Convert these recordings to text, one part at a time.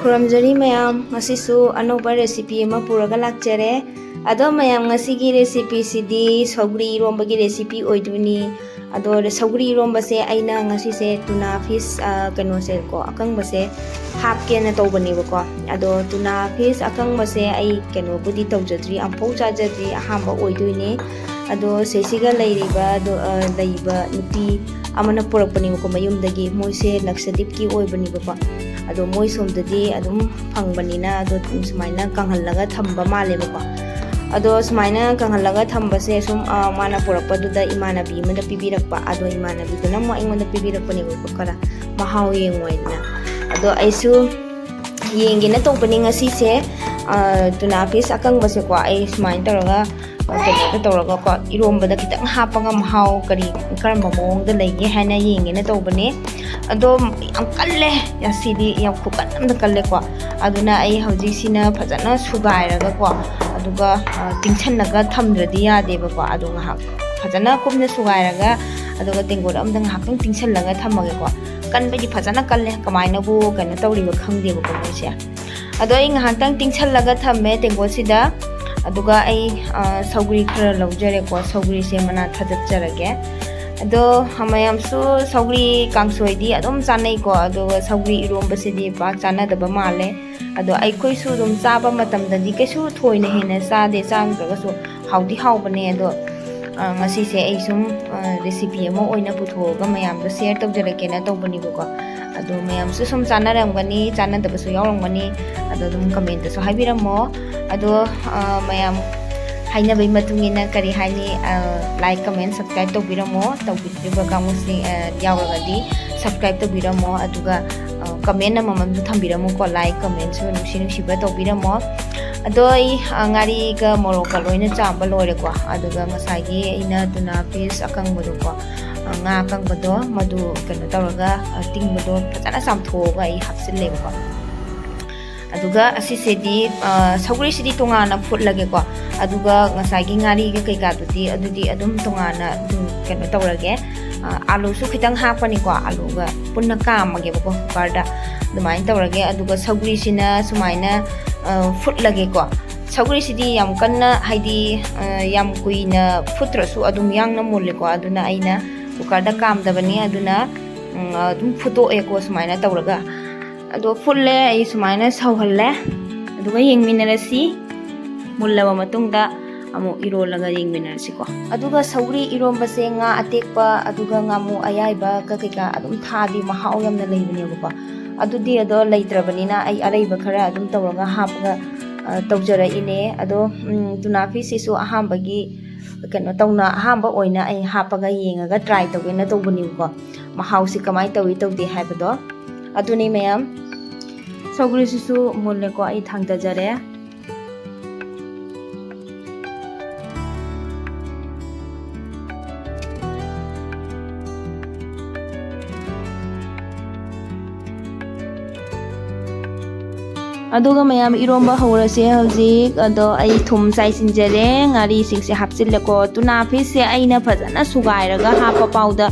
खुरमजरी ma'am ngasisu anoba recipe ama puraga lakjare ado ma'am ngasigi recipe sidi saugri eromba gi recipe oiduni ado saugri eromba se aina ngasi se tuna fish kano se ko akangba se hapke na tawbani ba ko ado tuna fish akangba se ai kano budi tawjadri ampau chajadri ahamba oiduni ado sesiga leiriba do leiba nupi amana purakpani ko mayumdagi moise laksadip ki oibani ba ko ado moi somdadi adum phangbanina ado sumaina kanghalaga thamba male ba ado sumaina kanghalaga thamba se sum mana purakpa duda imanabi mada pibirakpa ado imanabi duna mo ingonda pibirakpa ni ko kara mahaw yengwaina ado aisu yengena topani ngasi se tuna fish akangba se ko ai sumaina taraga tawraga ko irombada kitang hapanga mahaw kari karamba mongda lege hana yengena tawbani ado am kalle yasidi yam khukanamda kalle ko aduna ai hojisina fajana sugairaga ko aduga tingchannaga thamdradi yade ba ko adu ngahak fajana kumna sugairaga aduga tengor amdang hakang tingchanlaga thamage ko kanbegi fajana kalle kamaina bu kana tawriba khangde ba ko se ado ai ngahantang tingchanlaga thamme tengor sida aduga ai saugri khara laujare ko saugri se mana thadapjarage ado hamayam su saugri kangsoi di adum chanai ko ado saugri eromba se di pa chana daba male ado ai koi su dum chaba matam da di kesu thoina hena sa de chang daga su haudi haubane ado ngasi se ai sum recipe amo oina putho ga mayam do share tawjarake na tawbani ko ado mayam su sum chana ramgani chana daba su yawrangmani ado dum comment su haibiramo ado mayam haina bai matungina kari hani like comment subscribe to biramo tawbiriba kamusi yawragadi subscribe to biramo aduga comment amam thambiramo ko like comment su nusiba to biramo ado ai ngari ga moroka loina chamba lore ko aduga ngasagi ina tuna fish akangbodo ko nga akangbodo madu kano tawraga tingbodo fajana samthoga ai hapsille ko aduga asisedi saugri sidi tongana futlage ko aduga ngasagi ngari ga kai ka adudi adum tongana keno tawrage alu su khitang hapani ko alu ga punna kamage ko parda dumain tawrage aduga saugri sina sumaina futlage ko saugri sidi yam kanna haidi yam kuina futrasu adum yangna mulle ko aduna aina kukarda kamdabani aduna adum futo e ko sumaina tawraga ado fulle ai sumaina sauhalle aduga yengminarasi mullaba matungda amu irolaga yengminarasi ko aduga saugri eromba se nga atekpa aduga ngamu ayaiba ka keka adum thadi mahaw yamna leibane ko adudi ado leitrabanina ai araiba khara adum tawraga hapga tawjara ine ado tuna fish isu ahambagi keno tawna ahamba oina ai hapaga yengaga try tawena tawbani ko mahaw si kamai tawi tawde haibado aduni mayam saugri sisu mulle ko ai thangda jare aduga mayam eromba hawrase hojik ado ai thum sai sinjare ngari singse hapsille ko tuna fish se aina fajana sugairaga hapa pauda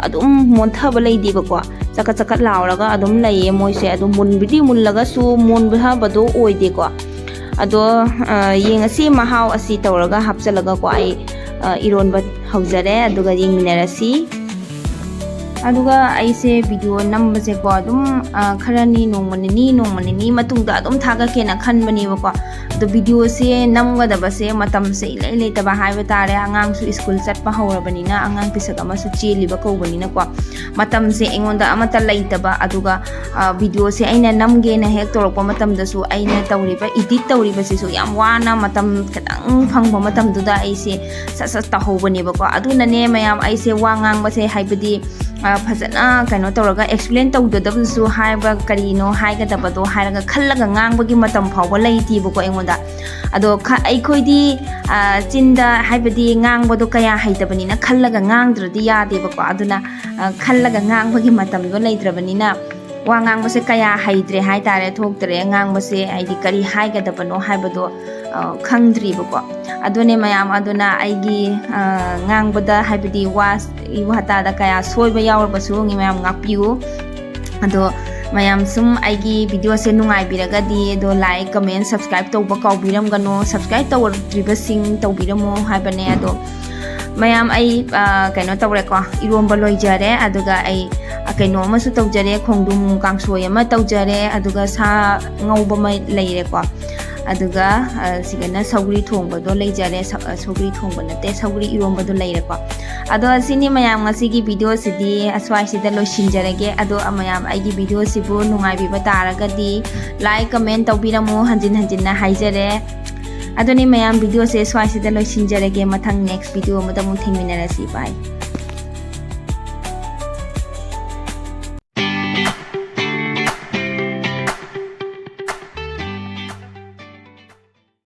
adum monthaba leidi ba ko chaka lauraga adum laye moise adum munbidi mullaga su munbha bado oide ko ado yengasi mahaw asi tawraga hapsalaga ko ai ironba haujare aduga yengminarasi aduga aise video nambase ko adum kharani nongmani matungda adum thaga kena khanbani ko ado video se namga da base matam se ilai taba haiba tare angang su school chatpa hawrabani na angang pisaga masu cheliba ko bani na ko matam se engonda amata laitaba aduga video se aina namge na hek torokpa matam da su aina tawriba edit tawriba se su yam wana matam kadang phangba matam duda aise sa tahobani ba ko aduna ne mayam aise wangang base haibadi fajana kano tawraga explain tawdadabusu haiba karino haigadabado hairaga khallaga ngangbagi matam phawba leiti ba ko engonda ado aikhoidi chinda haibadi ngangbado kaya haitabani na khallaga ngangdradi yade ba ko aduna khallaga ngangbagi matam go leidrabani na wa ngangbase kaya haidre haitare thoktre ngangbase aidi kari haigadabano haibado khangdri ba ko adune mayam aduna aigi ngangbada haibadi was iwata da kaya soiba yawrbasu ngi mayam ngapiu ado mayam sum aigi video se nungai biragadi do like comment subscribe tawba kawbiram gano subscribe tawdriba sing tawbiramo habane ado mayam ai kaino tawre ko iromba loijare aduga ai kaino amasu tawjare khongdum kangsoi ama tawjare aduga sa ngauba mai leire ko aduga sigana saugri thongba do leijare saugri thongba nate saugri iromba do leire ko ado asini mayam ngasigi video sidi aswai sida lo shinjarage ado amayam aigi video sibu nungai bi bataragadi like comment tawbiramo hanjin hanjin na haijare adoni mayam video se swai sida lo shinjarage mathang next video madamu thengminarasi bye